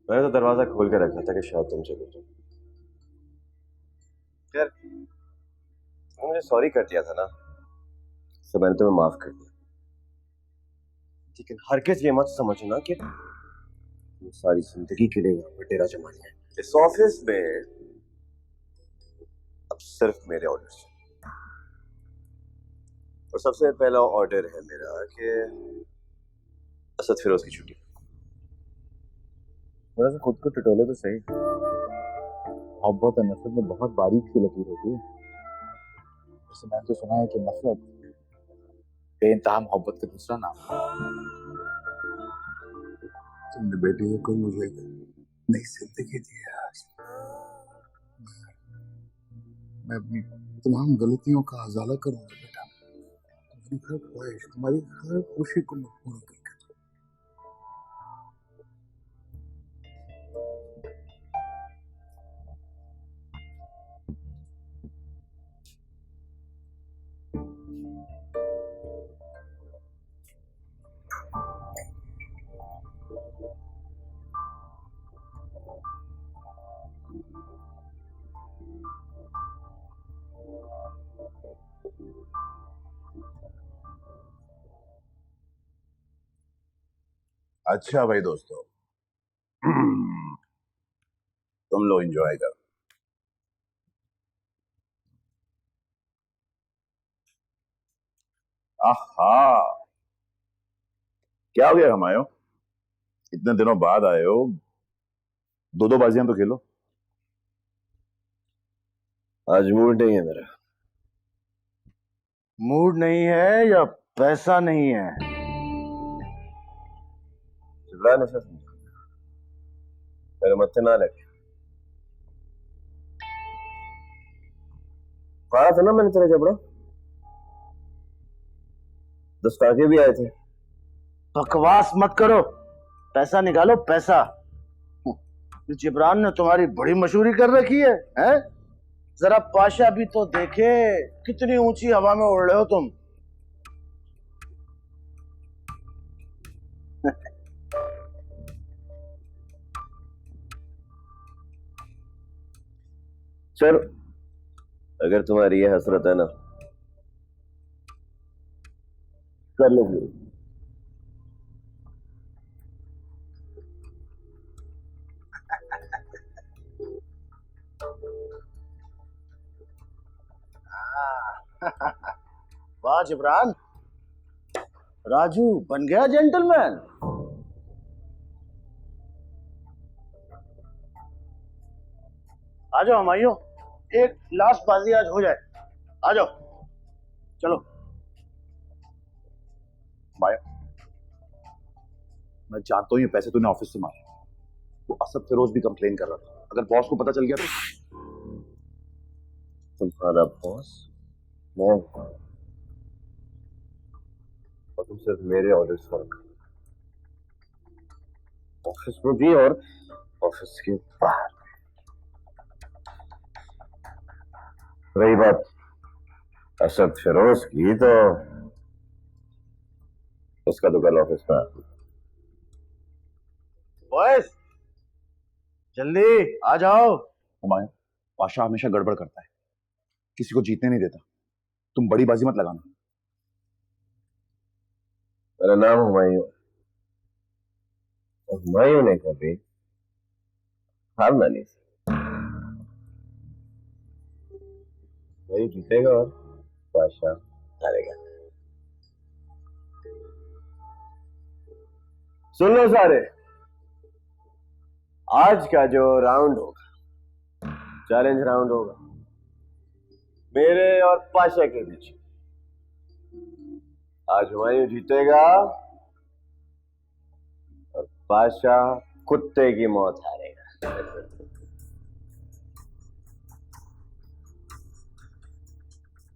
मैंने तो दरवाजा खोल के रखा था कि शायद तुम चले जाओ। खैर, तुमने मुझे सॉरी कर दिया था ना, तो मैंने तुम्हें माफ कर दिया। लेकिन हरगिज ये मत समझना कि तुम सारी जिंदगी के लिए यहाँ पर डेरा जमा लिया है। इस ऑफिस में अब सिर्फ मेरे ऑर्डर्स हैं। और सबसे पहला ऑर्डर है मेरा कि असद फिरोज की छुट्टी। थोड़ा सा खुद को टटोले तो सही। मोहब्बत और नफरत में बहुत बारीक सी लकीर होती है। जैसे मैंने तो सुना है कि नफरत बेइंतहा मोहब्बत का दूसरा नाम है। तुमने बेटे को मुझे नई जिंदगी दी है आज। मैं अपनी तमाम गलतियों का अजाला करूंगा बेटा। तुम्हारी हर ख्वाहिश, तुम्हारी हर खुशी को मैं पूरा करूंगा। अच्छा भाई दोस्तों, तुम लोग एंजॉय करो। आहा, क्या हो गया हमायो? इतने दिनों बाद आए हो, दो दो बाजियां तो खेलो। आज मूड नहीं है मेरा। मूड नहीं है या पैसा नहीं है? चिल्ला नहीं सकता, मेरे मत्थे ना लगे। कहा था ना मैंने तेरा जबड़ा। दस्ताके भी आए थे। बकवास मत करो, पैसा निकालो पैसा। जिब्रान ने तुम्हारी बड़ी मशहूरी कर रखी है, हैं? जरा पाशा भी तो देखे, कितनी ऊंची हवा में उड़ रहे हो तुम। चलो, अगर तुम्हारी ये हसरत है ना, कर लो। वाह जिब्रान, राजू बन गया जेंटलमैन। आ जाओ हमाइयों, एक लास्ट बाजी आज हो जाए। आ जाओ, चलो। माया, मैं जानता हूँ ये पैसे तूने ऑफिस से मारे। वो असद फिरोज भी कंप्लेन कर रहा था, अगर बॉस को पता चल गया तो। तुम्हारा बॉस मैं हूं, और तुम सिर्फ मेरे ऑर्डर्स फॉलो करो, ऑफिस में भी और ऑफिस के बाहर। रही बात असद फिरोज की, तो उसका तो कल ऑफिस में बॉयज जल्दी आ जाओ। हुमायूं, पाशा हमेशा गड़बड़ करता है, किसी को जीतने नहीं देता। तुम बड़ी बाजी मत लगाना। मेरा नाम हुमायूं, और हुमायूं ने कभी हारना नहीं। वही जीतेगा और बादशाह हारेगा। सुन लो सारे, आज का जो राउंड होगा, चैलेंज राउंड होगा मेरे और पाशा के बीच। आज हुमायूं जीतेगा और पाशा कुत्ते की मौत हारेगा।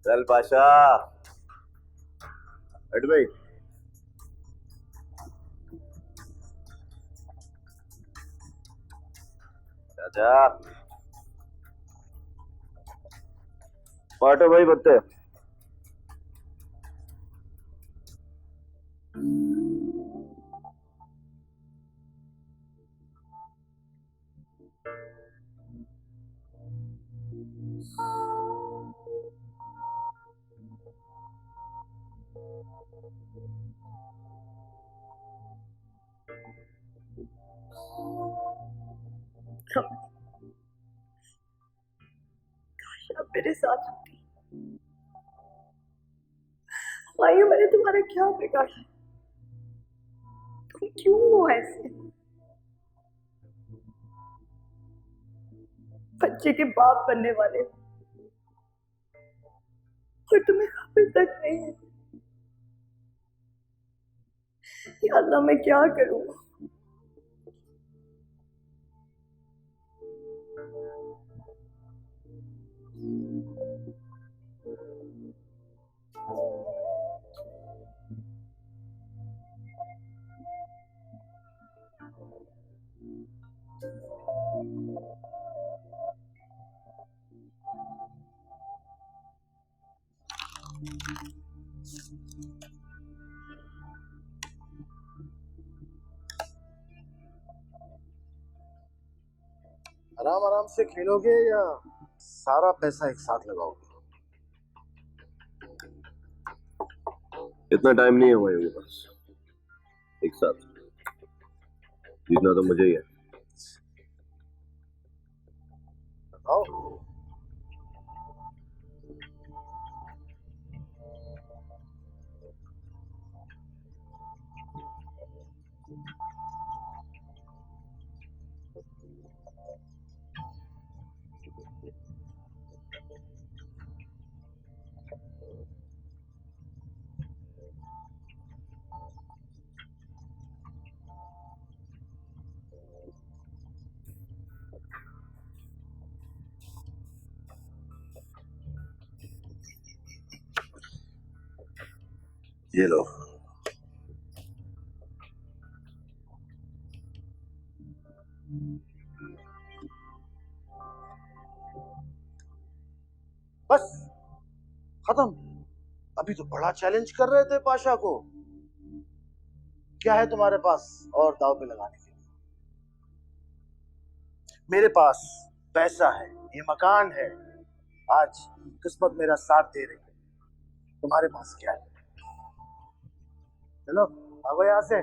चल पाशा, हट भाई। चाचा पाटो भाई बत्ते। साथ होती। मायू, मैंने तुम्हारा क्या बिगाड़ा? तुम क्यों हो ऐसे? बच्चे के बाप बनने वाले हो और तुम्हें खबर तक नहीं है। या अल्लाह, मैं क्या करूं? आराम आराम से खेलोगे या सारा पैसा एक साथ लगाओगे? इतना टाइम नहीं है भाई मेरे पास। एक साथ जीतना तो मुझे ही है। बताओ। ये लो। बस खत्म। अभी तो बड़ा चैलेंज कर रहे थे पाशा को। क्या है तुम्हारे पास और दाव पे लगाने के लिए? मेरे पास पैसा है, ये मकान है। आज किस्मत मेरा साथ दे रही है। तुम्हारे पास क्या है? चलो भागो यहाँ से।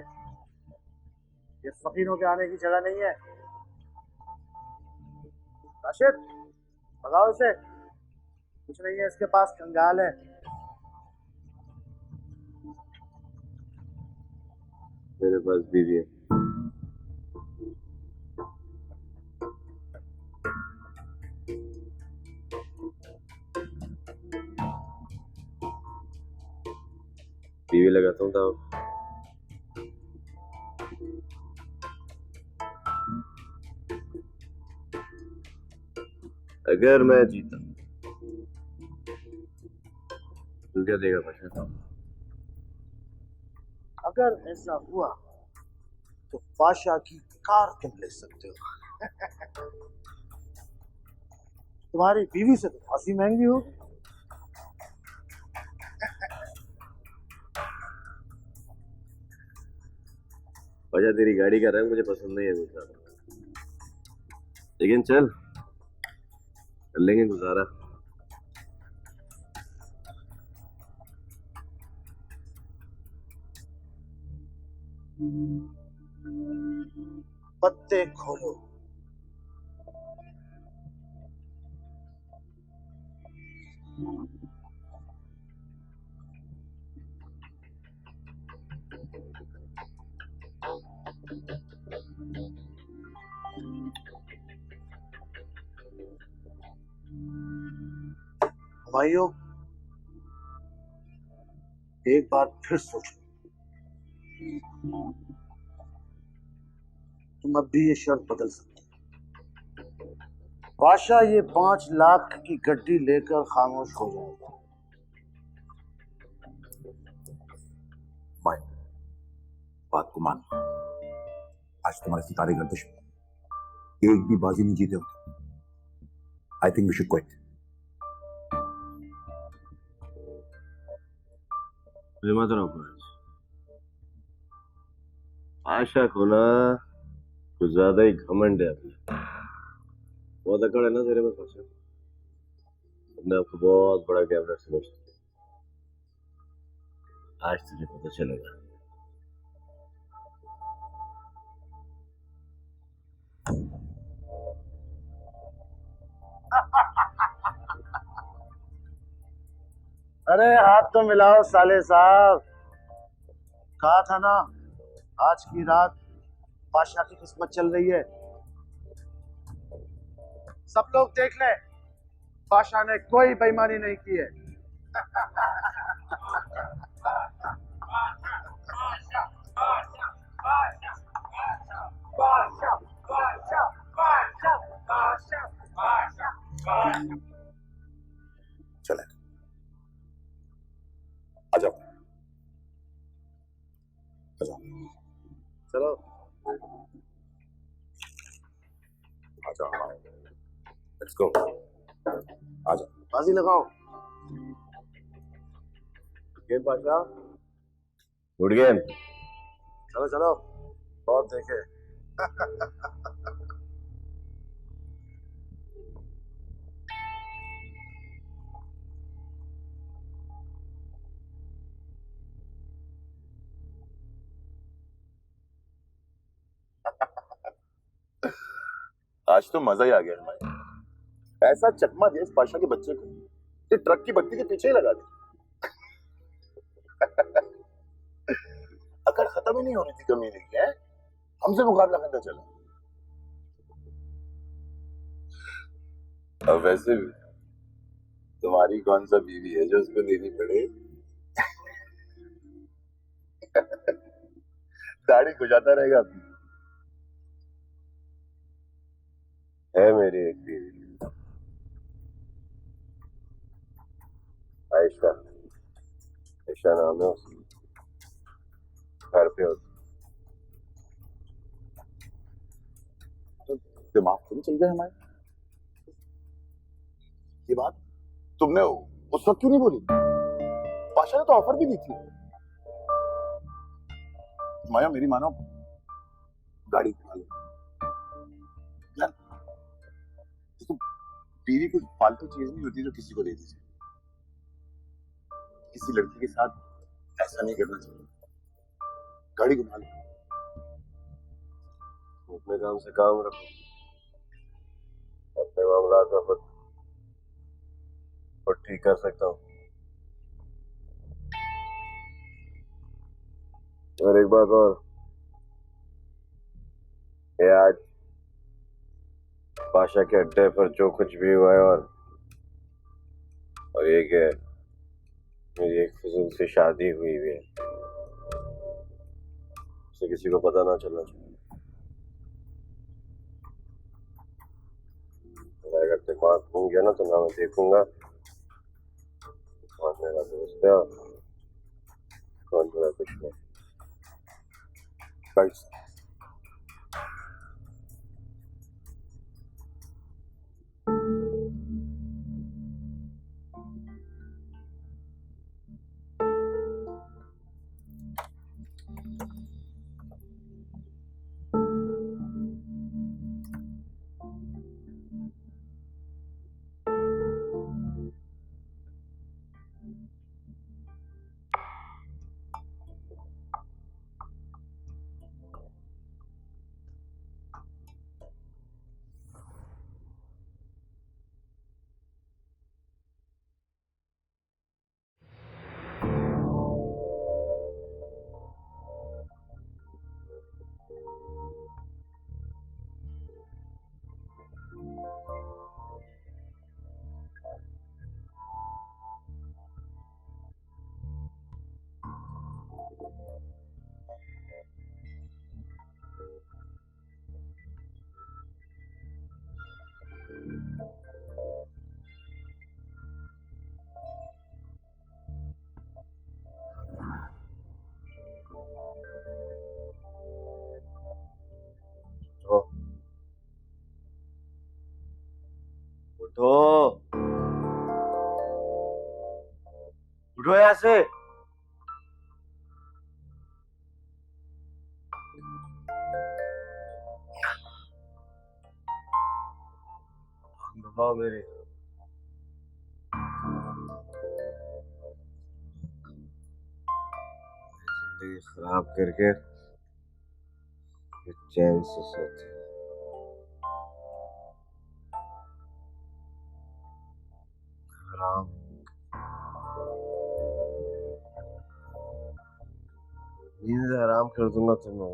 ये फकीरों के आने की जगह नहीं है। राशिद, भगाओ इसे। कुछ नहीं है इसके पास, कंगाल है। मेरे पास बीवी है। बीवी लगाता हूँ तो अगर मैं जीता तो क्या देगा पाशा? अगर ऐसा हुआ तो पाशा की कार तुम ले सकते हो। तुम्हारी बीवी से तो काफी महंगी होगी। पाशा तेरी गाड़ी का रंग मुझे पसंद नहीं है कुछ ज्यादा, लेकिन चल कर लेंगे गुजारा। पत्ते खोलो। भाइयों, एक बार फिर सोचो। तुम अब भी ये शर्त बदल सकते हो। बादशाह ये 5 लाख की गड्डी लेकर खामोश हो जाएगा। भाई बात को मान। आज तुम्हारे सितारे गर्दिश में एक भी बाजी नहीं जीते हो। I think we should quit. मुझे मत रोको। आशा को ना कुछ ज्यादा ही घमंड है अपने। बहुत अकड़ है ना तेरे में पाशा। अपने आपको बहुत बड़ा कैमरा समझते। आज तुझे पता चलेगा। अरे हाथ तो मिलाओ साले साहब। कहा था ना, आज की रात बादशाह की किस्मत चल रही है। सब लोग देख ले, बादशाह ने कोई बेईमानी नहीं की है। चले, आ जाओ, आ जाओ, चलो आ जाओ, लेट्स गो, आ जाओ। बाजी लगाओ। गेम बादशाह, गुड गेम। चलो चलो, बहुत देखे। आज तो मजा ही आ गया भाई। ऐसा चकमा दिया इस पाशा के बच्चे को कि ट्रक की बत्ती के पीछे ही लगा दी। अकड़ खत्म ही नहीं हो रही थी कमीने की, है? हमसे मुकाबला करना चला। अब वैसे भी तुम्हारी कौन सा बीवी है जो उसको देनी पड़े? दाढ़ी खुजाता रहेगा अपनी। है मेरी एक बीवी, आयशा। आयशा नाम है उसकी, घर पे होती। तो दिमाग तो नहीं चल गया हमारे? ये बात तुमने उस वक्त क्यों नहीं बोली? पाशा ने तो ऑफर भी दी थी। माया मेरी मानो, गाड़ी निकालो यार। देखो, बीवी कोई फालतू चीज नहीं होती जो किसी को दे दीजिए। किसी लड़की के साथ ऐसा नहीं करना चाहिए। गाड़ी घुमा लो। अपने काम से काम रखो, अपने मामला का खुद ठीक कर सकता हूँ। और एक बात और, ये आज पाशा के अड्डे पर जो कुछ भी हुआ है, और ये कि मेरी एक फिजूल से शादी हुई है, उसे किसी को पता ना चलना चाहिए। अगर दिमाग घूम गया ना तो ना मैं देखूंगा कौन मेरा दोस्त है और कौन मेरा दुश्मन। गाइस, उठो, उठो यहाँ से। दबाओ मेरे। जिंदगी खराब करके फिर चैन से सोते। हराम। नींद आराम कर दूंगा तो मैं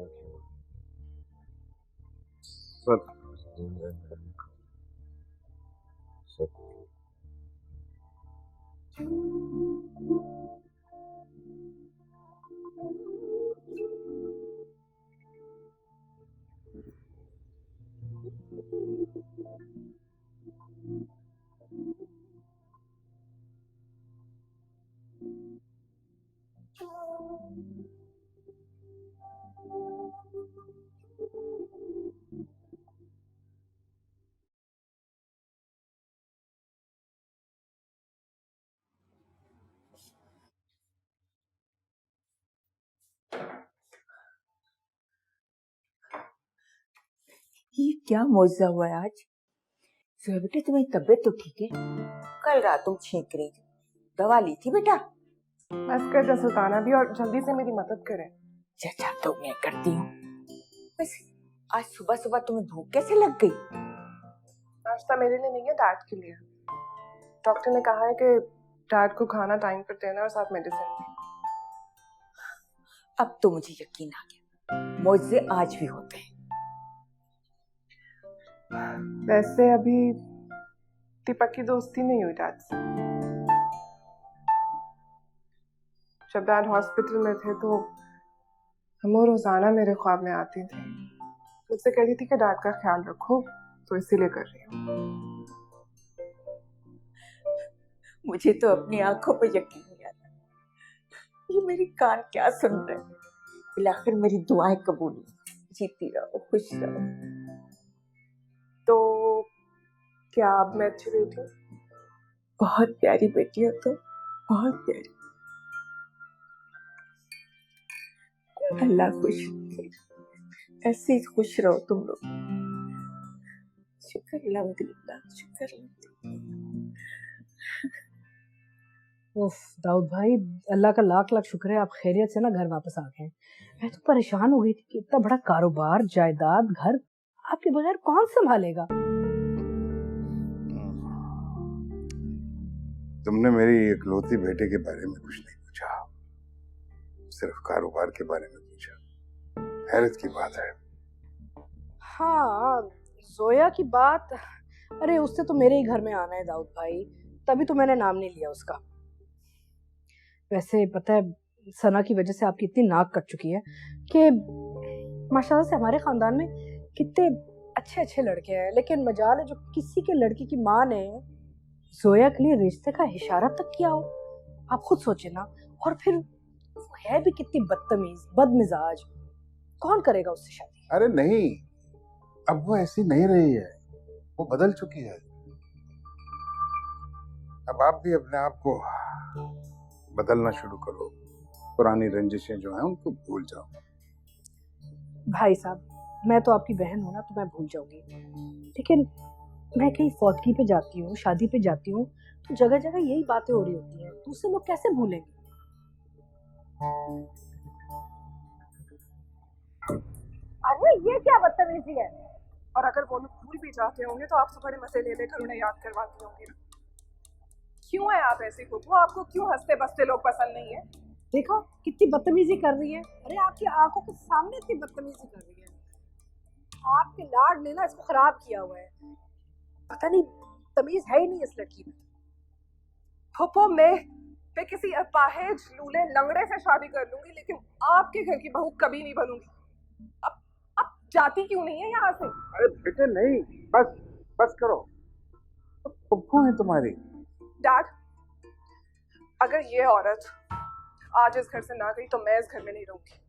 सब सब ये क्या मौजूदा हुआ है आज? जोया बेटा, तुम्हारी तबीयत तो ठीक है? कल रात तुम छींक रही थी, दवा ली थी बेटा? बस कर जा सुल्ताना भी, और जल्दी से मेरी मदद करे। चाचा तो मैं करती हूँ। वैसे आज सुबह सुबह तुम्हें भूख कैसे लग गई? नाश्ता मेरे लिए नहीं है, डैड के लिए। डॉक्टर ने कहा है कि डैड को खाना टाइम पर देना और साथ मेडिसिन भी। अब तो मुझे यकीन आ गया, मौजे आज भी होते हैं। वैसे अभी दीपक की दोस्ती नहीं हुई डैड से। जब डैड हॉस्पिटल में थे तो हम रोजाना मेरे ख्वाब में आती थी, मुझसे कह रही थी कि डैड का ख्याल रखो, तो इसीलिए कर रही हूँ। मुझे तो अपनी आंखों पर यकीन नहीं आता। ये मेरी कान क्या सुन रहे हैं? बिलाखिर मेरी दुआएं कबूल हुई। जीती रहो, खुश रहो। तो क्या अब मैं अच्छी बेटी हूँ? बहुत प्यारी बेटी हो तुम, बहुत प्यारी। अल्लाह खुश रखे, ऐसे ही खुश रहो तुम लोग। शुक्र अल्हम्दुलिल्लाह, शुक्र अल्हम्दुलिल्लाह। उफ दाऊद भाई, अल्लाह का लाख लाख शुक्र है आप खैरियत से ना घर वापस आ गए। मैं तो परेशान हो गई थी कि इतना बड़ा कारोबार, जायदाद, घर आपके बगैर कौन संभालेगा। तुमने मेरी इकलौती बेटे के बारे में कुछ नहीं पूछा, सिर्फ कारोबार के बारे में पूछा। हैरत की बात है। हाँ, जोया की बात, अरे उससे तो मेरे ही घर में आना है दाऊद भाई, तभी तो मैंने नाम नहीं लिया उसका। वैसे पता है, सना की वजह से आपकी इतनी नाक कट चुकी है कि माशाल्लाह से हमारे खानदान में कितने अच्छे अच्छे लड़के हैं, लेकिन मजाल है जो किसी के लड़की की माँ ने जोया के लिए रिश्ते का इशारा तक किया हो। आप खुद सोचे ना। और फिर वो है भी कितनी बदतमीज, बदमिजाज, कौन करेगा उससे शादी? अरे नहीं, अब वो ऐसी नहीं रही है, वो बदल चुकी है। अब आप भी अपने आप को बदलना शुरू करो, पुरानी रंजिशें जो हैं उनको भूल जाओ। भाई साहब, मैं तो आपकी बहन हूं ना, तो मैं भूल जाऊंगी, लेकिन मैं कहीं फौतगी पे जाती हूँ, शादी पे जाती हूँ, तो जगह जगह यही बातें हो रही होती हैं, दूसरे लोग कैसे भूलेंगे? अरे ये क्या बदतमीजी है? और अगर वो लोग भूल भी जाते होंगे तो आपसे बड़े मजे ले लेकर उन्हें याद करवाती होंगी ना। क्यों है आप ऐसी खुद? आपको क्यों हंसते बसते लोग पसंद नहीं है? देखो कितनी बदतमीजी कर रही है। अरे आपकी आंखों के सामने इतनी बदतमीजी कर रही है। आपके लाड ने ना इसको खराब किया हुआ है। पता नहीं तमीज है ही नहीं इस लड़की में। फूफो, मैं किसी अपाहिज लूले लंगड़े से शादी कर लूंगी, लेकिन आपके घर की बहू कभी नहीं बनूंगी। अब जाती क्यों नहीं है यहाँ से? अरे बेटे नहीं, बस बस करो। तो पप्पू है तुम्हारी। डैड, अगर ये औरत आज इस घर से ना गई तो मैं इस घर में नहीं रहूंगी।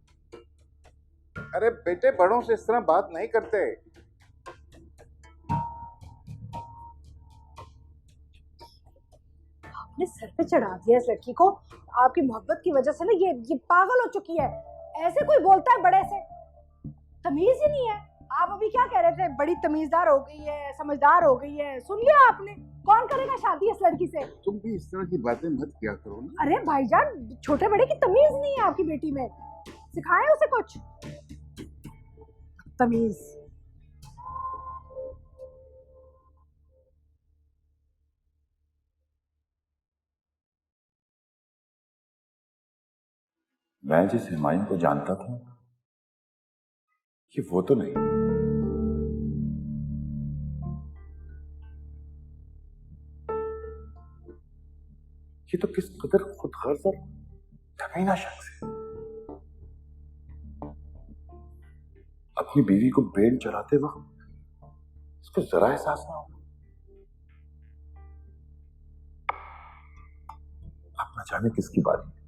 अरे बेटे, बड़ों से इस तरह बात नहीं करते। आपने सर पे चढ़ा दिया इस लड़की को। आपकी मोहब्बत की वजह से ना ये पागल हो चुकी है। ऐसे कोई बोलता है बड़े से? तमीज ही नहीं है। आप अभी क्या कह रहे थे? बड़ी तमीजदार हो गई है, समझदार हो गई है। सुन लिया आपने? कौन करेगा शादी इस लड़की से? तुम भी इस तरह की बातें मत किया करो ना। अरे भाईजान, छोटे बड़े की तमीज नहीं है आपकी बेटी में। सिखाएं उसे कुछ तमीज। मैं जिस हुमायूं को जानता था ये वो तो नहीं। ये तो किस कदर खुदगर्ज और कमीना शख्स है। अपनी बीवी को बेल चलाते वक्त उसको जरा एहसास ना हो। आप न जाने किसकी बात है।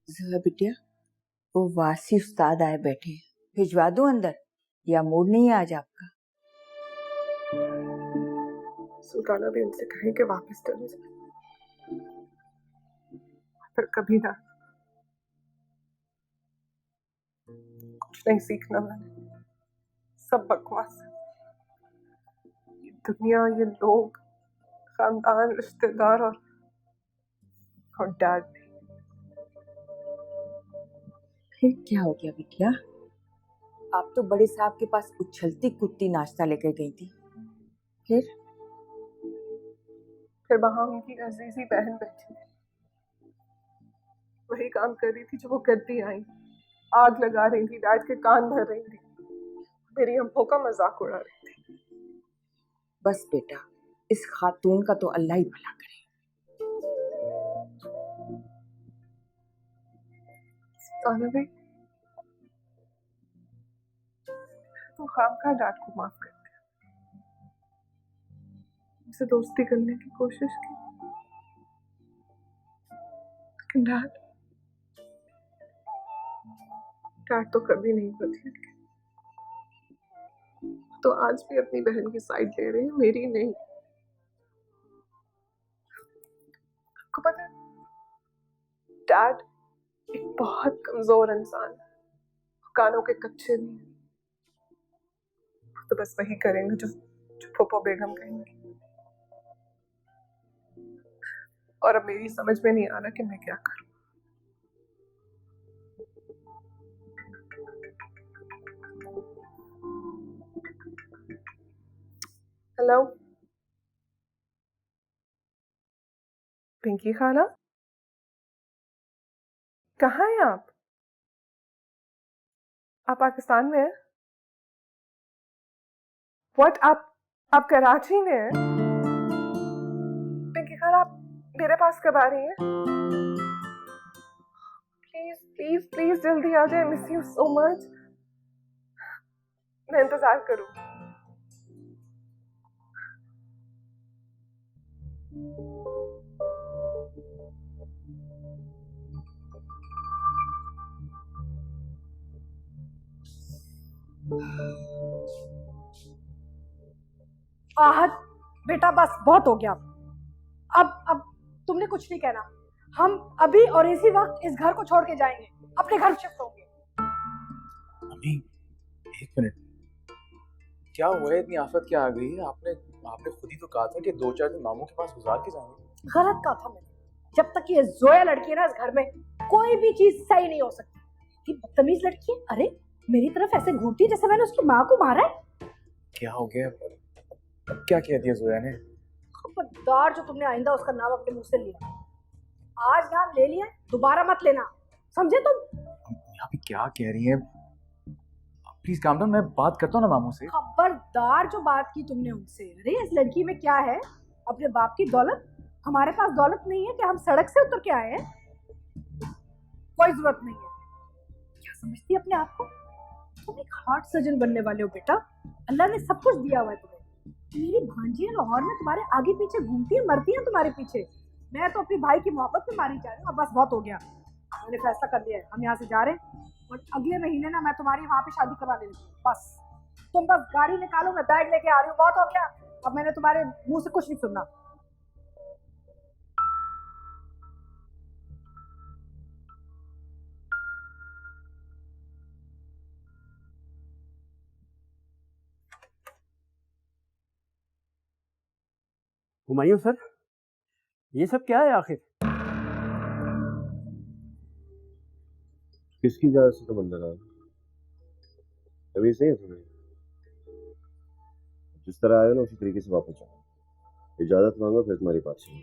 जरा बिटिया, वो वासी उस्ताद आए बैठे हैं, भिजवा दूं अंदर या मूड नहीं है आज आपका? सुल्ताना भी उनसे कहें कि वापस चले जाए, पर कभी ना। कुछ नहीं सीखना मैंने, सब बकवास है। ये दुनिया, ये लोग, खानदान, रिश्तेदार और डैड भी। फिर क्या हो गया बिटिया? आप तो बड़े साहब के पास उछलती कूदती नाश्ता लेकर गई थी। फिर वहां उनकी अजीजी बहन बैठी, वही काम कर रही थी जो वो करती आई। आग लगा रही थी, डैड के कान भर रही थी, मेरी अम्मों का मजाक उड़ा रही थी। बस बेटा, इस खातून का तो अल्लाह ही भला करे। ताना भी तो खामखा डैड को माफ कर दिया, उनसे दोस्ती करने की कोशिश की, लेकिन डैड तो कभी नहीं बदले। तो आज भी अपनी बहन की साइड ले रहे हैं, मेरी नहीं। आपको पता है, डैड एक बहुत कमजोर इंसान है, कानों के कच्चे नहीं है, तो बस वही करेंगे जो फूफो बेगम कहेंगी। और अब मेरी समझ में नहीं आ रहा कि मैं क्या करूं। हेलो पिंकी खाला, कहाँ हैं आप? पाकिस्तान में हैं? व्हाट, आप कराची में हैं? पिंकी खाला, आप मेरे पास कब आ रही हैं? प्लीज प्लीज प्लीज जल्दी आ जाए, मिस यू सो मच। मैं इंतजार करूं। आहत बेटा, बस बहुत हो गया। अब तुमने कुछ नहीं कहना। हम अभी और इसी वक्त इस घर को छोड़ के जाएंगे, अपने घर शिफ्ट होंगे। मम्मी, एक मिनट, क्या हुआ है? इतनी आफत क्या आ गई है? आपने खुद ही तो कहा था कि 2-4 दिन मामू के पास गुजार के जाएंगे। गलत कहा था मैंने। जब तक ये जोया लड़की है ना इस घर में, कोई भी चीज सही नहीं हो सकती। बदतमीज लड़की है। अरे मेरी तरफ ऐसे घूमती है जैसे मैंने उसकी माँ को मारा है। क्या हो गया? क्या कह दिया जोया ने? खबरदार, जो तुमने आइंदा उसका नाम अपने मुंह से लिया। आज नाम ले लिया, दोबारा मत लेना, समझे तुम? यहाँ पे क्या कह रही है? प्लीज काम डाउन, मैं बात करता हूँ ना मामू से। खबरदार, जो बात की तुमने उनसे। अरे इस लड़की में क्या है? अपने बाप की दौलत। हमारे पास दौलत नहीं है कि हम सड़क से उतर के आए हैं। कोई जरूरत नहीं है। क्या समझती है अपने आप को? तुम एक हार्ट सर्जन बनने वाले हो बेटा। अल्लाह ने सब कुछ दिया हुआ है तुम्हें। मेरी भांजियां लाहौर में तुम्हारे आगे पीछे घूमती है, मरती है तुम्हारे पीछे। मैं तो अपने भाई की मोहब्बत में मारी जा रही हूँ। अब बस बहुत हो गया। मैंने फैसला कर लिया है, हम यहाँ से जा रहे हैं और अगले महीने ना मैं तुम्हारी वहाँ पे शादी करवा देती हूँ। बस तुम बस गाड़ी निकालो, मैं बैग लेके आ रही हूँ, बहुत हो गया। अब मैंने तुम्हारे मुंह से कुछ नहीं सुनना। हुमायूं सर, ये सब क्या है आखिर? किसकी इजाजत से तुम अंदर आए? अभी सही है तुम्हें? जिस तरह आए ना उसी तरीके से वापस जाओ। इजाजत मांगो फिर तुम्हारी बात सुनो।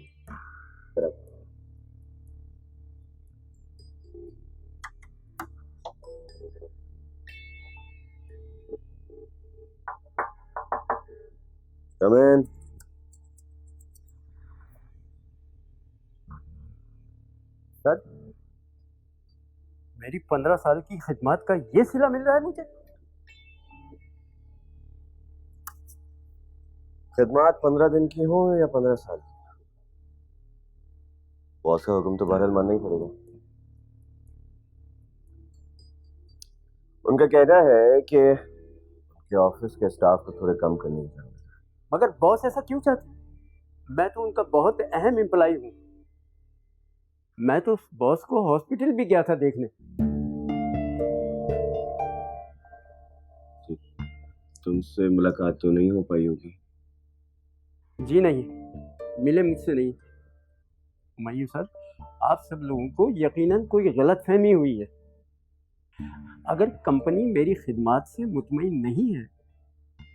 Come in. सर, मेरी 15 साल की खिदमत का ये सिला मिल रहा है मुझे? खिदमत 15 दिन की हो या 15 साल की, बॉस का हुक्म तो बहरहाल मानना ही पड़ेगा। उनका कहना है कि उनके ऑफिस के स्टाफ को थोड़े कम करने की जरूरत है। मगर बॉस ऐसा क्यों चाहते हैं? मैं तो उनका बहुत अहम एम्प्लॉय हूँ। मैं तो उस बॉस को हॉस्पिटल भी गया था देखने। तुमसे मुलाकात तो नहीं हो पाई होगी? जी नहीं, मिले मुझसे नहीं। हुमायूं सर, आप सब लोगों को यकीनन कोई गलतफहमी हुई है। अगर कंपनी मेरी खिदमत से मुतमईन नहीं है,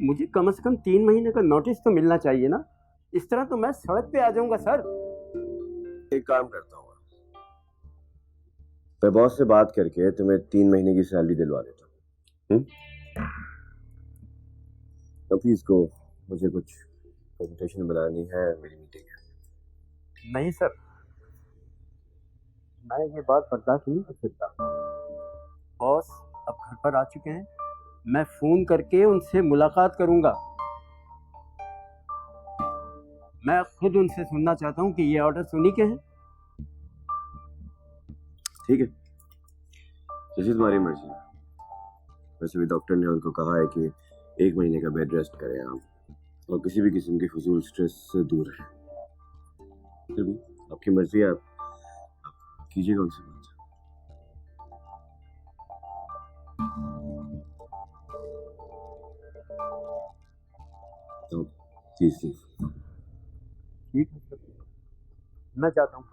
मुझे कम से कम 3 महीने का नोटिस तो मिलना चाहिए ना। इस तरह तो मैं सड़क पे आ जाऊंगा सर। एक काम करता हूँ, मैं बॉस से बात करके तुम्हें 3 महीने की सैलरी दिलवा देता हूँ। प्लीज को मुझे कुछ प्रेजेंटेशन बनानी है, मेरी मीटिंग है। नहीं सर, मैं ये बात बर्दाश्त नहीं कर सकता। बॉस अब घर पर आ चुके हैं, मैं फोन करके उनसे मुलाकात करूंगा। मैं खुद उनसे सुनना चाहता हूं कि ये ऑर्डर उन्हीं के हैं। ठीक है, जैसी तुम्हारी मर्जी है। वैसे भी डॉक्टर ने उनको कहा है कि 1 महीने का बेड रेस्ट करें आप और किसी भी किस्म के फजूल स्ट्रेस से दूर रहें। फिर भी आपकी मर्जी है, आप कीजिएगा उनसे बात। तो प्लीज ठीक है सर, मैं जाता हूँ।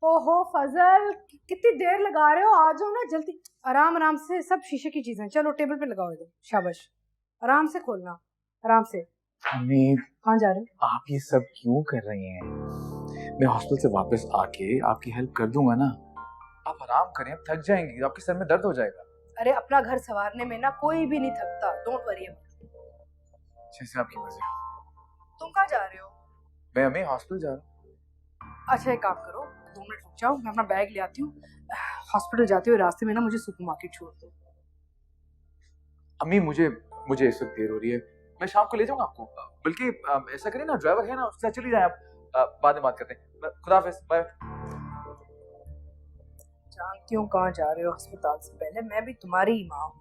ओहो फजल, कितनी देर लगा रहे हो? आ जाओ ना जल्दी। आराम आराम से, सब शीशे की चीजें। चलो टेबल पे लगाओ इधर। शाबाश, आराम से खोलना, आराम से। अम्मी, कहाँ जा रहे हो? आप ये सब क्यों कर रही हैं? मैं हॉस्पिटल से वापस आके आपकी हेल्प कर दूंगा ना। आप आराम करें, आप थक जाएंगी, आपके सर में दर्द हो जाएगा। अरे अपना घर संवारने में ना कोई भी नहीं थकता, डोंट वरी। जैसे आपकी मर्जी। तुम कहाँ जा रहे हो? मैं अम्मी हॉस्पिटल जा रहा हूँ। अच्छा एक काम करो, 2 मिनट रुक जाओ, मैं अपना बैग ले आती हूँ। हॉस्पिटल जाते हुए रास्ते में ना मुझे सुपरमार्केट छोड़ दो। अम्मी मुझे इस वक्त देर हो रही है, मैं शाम को ले जाऊंगा आपको। बल्कि ऐसा करें ना, ड्राइवर है ना, उसके साथ चली जाए आप। बाद में बात करते हैं। खुदा हाफिज, बाय। जानती हूँ कहाँ जा रहे हो अस्पताल से पहले, मैं भी तुम्हारी ही माँ हूँ।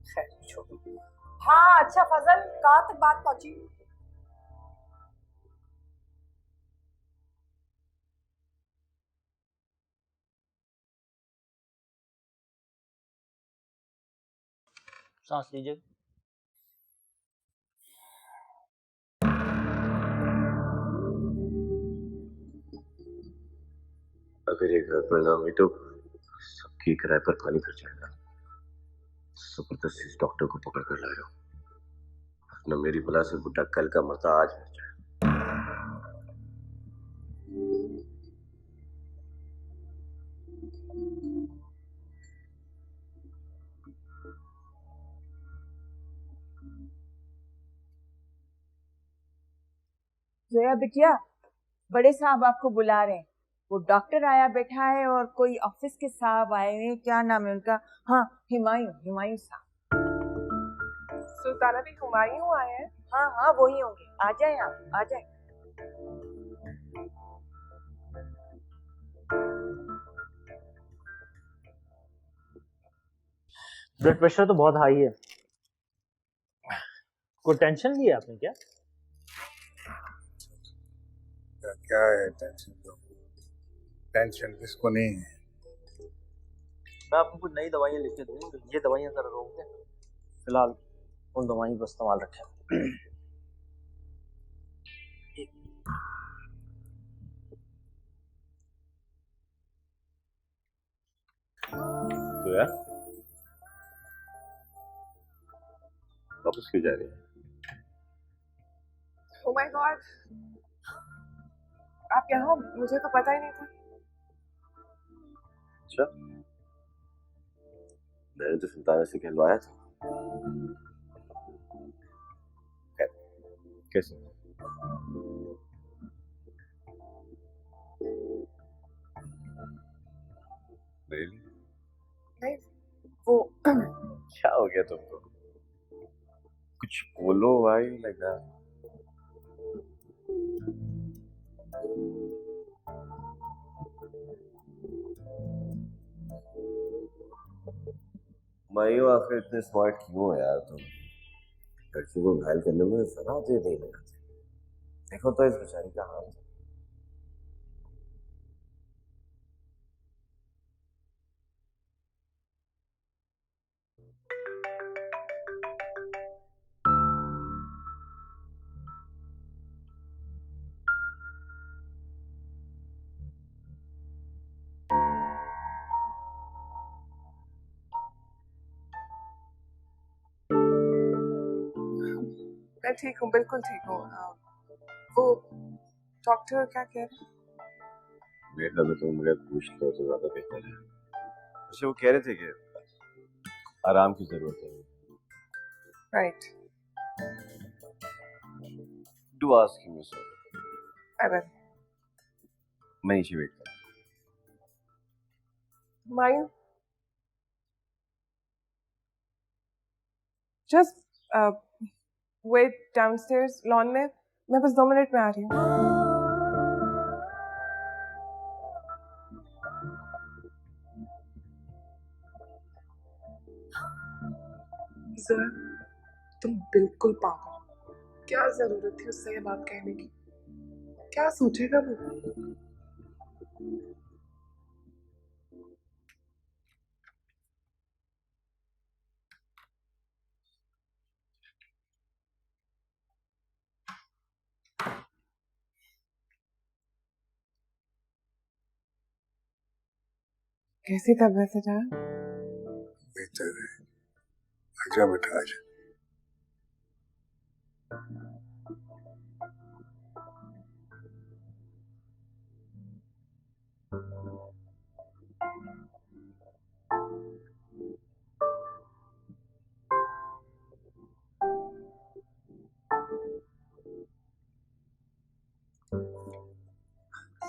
खैर छोड़ो। हाँ अच्छा फजल, कहाँ तक बात पहुंची? सांस लीजिए। अगर ये घर पर ना हुई तो सबकी किराए पर पानी फिर जाएगा। जबरदस्ती इस डॉक्टर को पकड़ कर लाए हो, न मेरी भला से बुढ़ा कल का मरता आज मर जाए। जोया बिटिया, बड़े साहब आपको बुला रहे हैं। वो डॉक्टर आया बैठा है और कोई ऑफिस के साहब आए हैं, क्या नाम है उनका? हाँ, हुमायूं साहब। सुल्ताना भी हुमायूं आए हैं? हाँ हाँ, वही होंगे। आ जाए आप, आ जाए। ब्लड प्रेशर तो बहुत हाई है। कोई टेंशन ली है आपने क्या? क्या है टेंशन? तो टेंशन किसको नहीं है? मैं आपको कुछ नई दवाइयाँ लिख के दूंगा, ये दवाइयाँ जरा रोक दें। फिलहाल उन दवाइयों का इस्तेमाल रखें। तो यार वापस क्यों जा रही है? Oh my God, आप यहाँ? मुझे तो पता ही नहीं था। अच्छा, मैंने तो सुल्ताना से कहलवाया था। कैसे? नहीं, वो क्या हो गया तुमको? कुछ बोलो भाई, लगा मायूं आखिर इतने स्मार्ट क्यों हो यार तुम? लड़कियों को घायल करने में जरा देर नहीं लगाते। देखो तो इस बेचारी का हाल। मैं ठीक हूँ, बिल्कुल ठीक हूँ। वो डॉक्टर क्या कह रहे हैं? बेटा तो तुम मुझे पूछ लो तो ज्यादा बेहतर है। वैसे वो कह रहे थे कि आराम की जरूरत है। Right. Do ask him so. अरे मैं नीचे वेट कर। Humayun, just wait downstairs lawn में। मैं बस 2 मिनट में आ रही हूँ। जोया, तुम बिल्कुल पागल हो। क्या जरूरत थी उससे ये बात कहने की? क्या सोचेगा वो? कैसी तबीयत है जान? बेहतर है। आजा बेटा, आजा।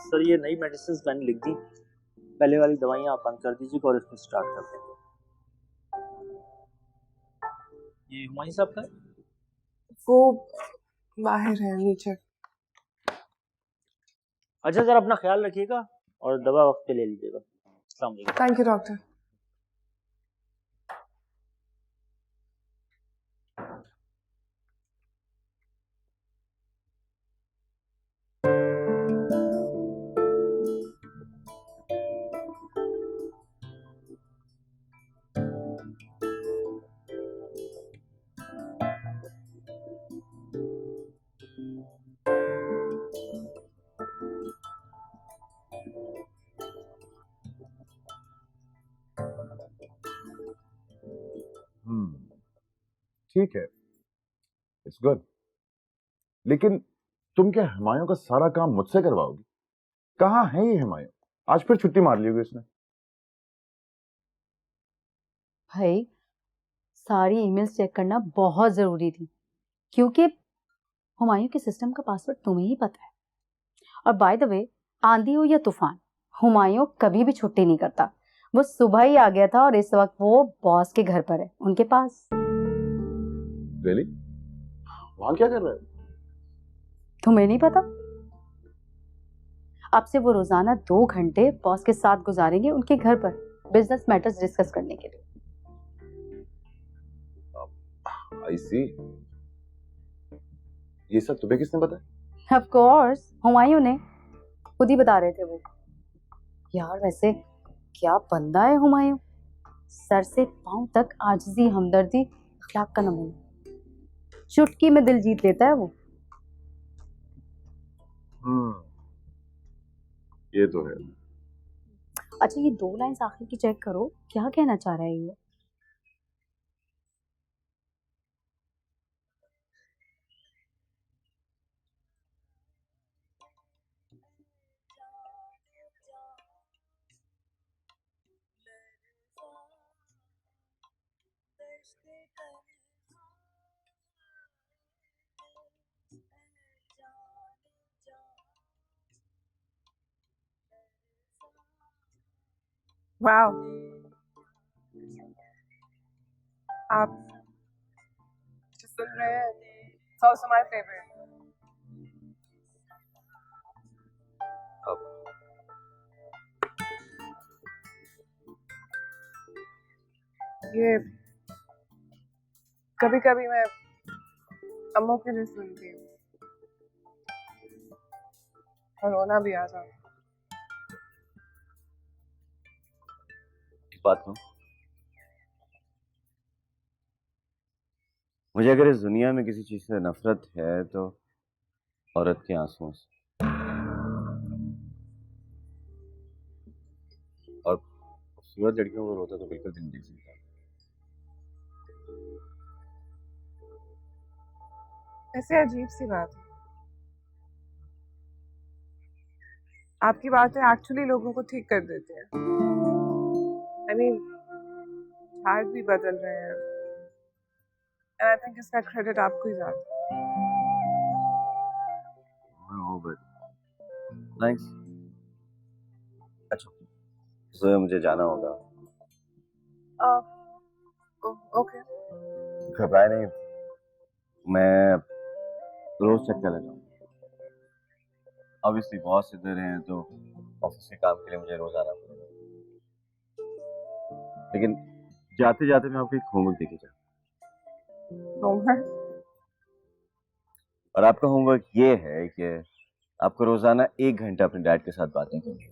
सर, ये नई मेडिसिन मैंने लिख दी। पहले वाली दवाइयाँ आप बंद कर दीजिएगा और इसको स्टार्ट कर दें। ये हुमायूं साहब का है? वो बाहर है, नीचे। अच्छा, जरा अपना ख्याल रखिएगा और दवा वक्त पे ले लीजिएगा। अस्सलाम वालेकुम। Thank you doctor. ठीक है, इट्स गुड। लेकिन तुम क्या हुमायूं का सारा काम मुझसे करवाओगी? कहाँ है ये हुमायूं? आज फिर छुट्टी मार ली होगी उसने। भाई, सारी ईमेल्स चेक करना बहुत जरूरी थी, क्योंकि हुमायूं के सिस्टम का पासवर्ड तुम्हें ही पता है। और बाय द वे, आंधी हो या तूफान, हुमायूं कभी भी छुट्टी नहीं करता। वो सुबह ही आ गया था और इस वक्त वो बॉस के घर पर है, उनके पास। रियली? वहां क्या कर रहा है? तुम्हें नहीं पता? अब से वो रोजाना 2 घंटे बॉस के साथ गुजारेंगे उनके घर पर, बिजनेस मैटर्स डिस्कस करने के लिए। आई सी। ये सब तुम्हें किसने बताया? ऑफ कोर्स, हुमायूं ने, खुद ही बता रहे थे वो। यार वैसे क्या बंदा है हुमायूं, सर से पांव तक आजिजी, हमदर्दी, अखलाक का नमूना। चुटकी में दिल जीत लेता है वो। ये तो है। अच्छा, ये 2 लाइंस आखिर की चेक करो, क्या कहना चाह रहा है ये? वाओ, आप जो सुन रहे हैं, it's also my favorite. ये कभी कभी मैं अम्मू के लिए सुनती हूँ और रोना भी आता है। बात कहूं, मुझे अगर इस दुनिया में किसी चीज से नफरत है तो औरत के आंसुओं से। और खूबसूरत लड़कियों को रोता तो बिल्कुल भी नहीं देख सकता। ऐसे अजीब सी बात है, आपकी बातें एक्चुअली लोगों को ठीक कर देते हैं। आई मीन, हार्ट भी बदल रहे हैं, एंड आई थिंक इसका क्रेडिट आपको ही जाता है। थैंक्स। अच्छा, तो मुझे जाना होगा। ओके, घबराए नहीं, मैं रोज चक्कर लगाऊंगा। ऑब्वियसली बॉस इधर हैं तो ऑफिस के काम के लिए मुझे रोज आना पड़ेगा, लेकिन जाते जाते मैं आपको एक होमवर्क देके जाऊँ। होमवर्क? और आपका होमवर्क ये है कि आपको रोजाना 1 घंटा अपने डैड के साथ बातें करनी है।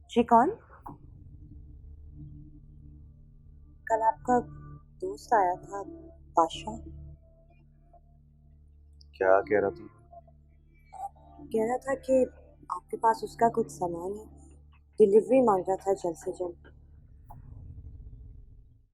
जी कौन? कल आपका दोस्त आया था, बादशाह। क्या कह रहा था? कह रहा था कि आपके पास उसका कुछ सामान है, डिलीवरी मांग रहा था जल्द से जल्द।